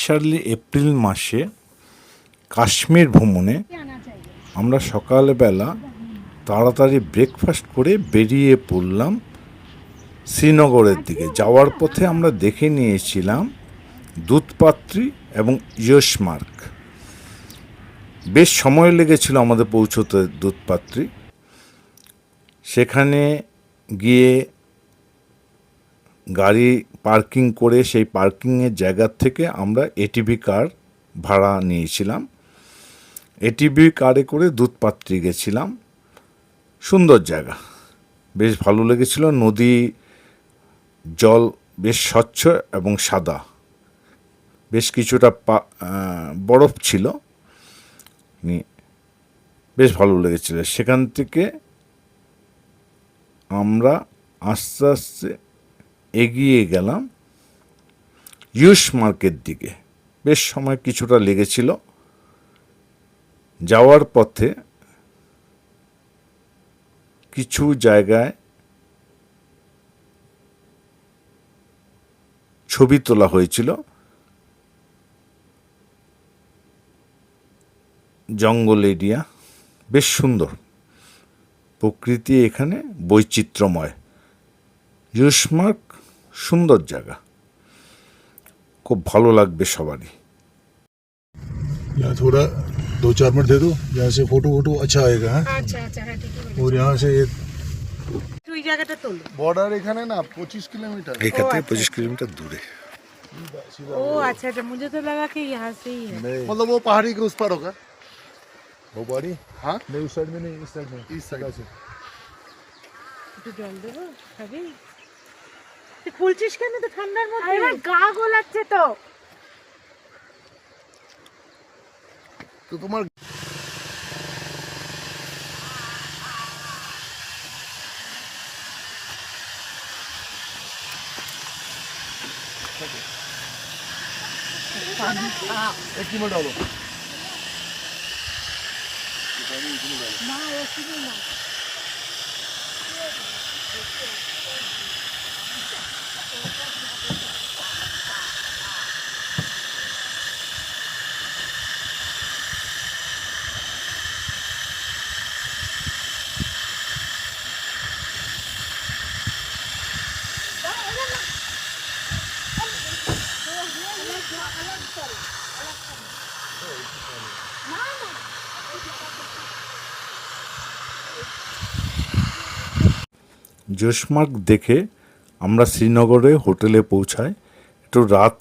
সালে এপ্রিল মাসে কাশ্মীর ভ্রমণে আমরা সকালবেলা তাড়াতাড়ি ব্রেকফাস্ট করে বেরিয়ে পড়লাম শ্রীনগরের দিকে। যাওয়ার পথে আমরা দেখে নিয়েছিলাম দুধপাত্রি এবং ইয়সমার্গ। বেশ সময় লেগেছিল আমাদের পৌঁছতে দুধপাত্রি। সেখানে গিয়ে গাড়ি পার্কিং করে সেই পার্কিংয়ের জায়গা থেকে আমরা এটিভি কার ভাড়া নিয়েছিলাম। এটিভি কারে করে দুধপাত্রি গেছিলাম। সুন্দর জায়গা, বেশ ভালো লেগেছিল। নদী জল বেশ স্বচ্ছ এবং সাদা, বেশ কিছুটা বরফ ছিল, বেশ ভালো লেগেছিল। সেখান থেকে আমরা আস্তে আস্তে এগিয়ে গেলাম ইয়সমার্গের দিকে। বেশ সময় কিছুটা লেগেছিল। যাওয়ার পথে কিছু জায়গায় ছবি তোলা হয়েছিল। জঙ্গল এরিয়া, বেশ সুন্দর প্রকৃতি, এখানে বৈচিত্র্যময়। ইয়সমার্গ সুন্দর জায়গা, খুব ভালো লাগবে সবারই। यहाँ थोड़ा 2-4 मिनट दे दो, यहाँ से फोटो अच्छा आएगा। अच्छा है, ठीक है। और यहाँ से তুই জায়গাটা তোল। बॉर्डर এখানে না 25 किलोमीटर। এখান থেকে 25 কিলোমিটার দূরে। ओ अच्छा, मुझे तो लगा कि यहाँ से ही है। मतलब वो पहाड़ी के उस पार होगा। वो बाड़ी हाँ, नहीं, उस साइड में नहीं, इस साइड में। इस साइड से। একটু জল দেবো খাবি? তুই খুলছিস কেন তো ঠান্ডার মধ্যে? আরে গা গোলাচ্ছে তো। तो তোমার एक मिनट डालो। না এসিনি না। ইয়সমার্গ দেখে আমরা শ্রীনগরে হোটেলে পৌঁছাই। একটু রাত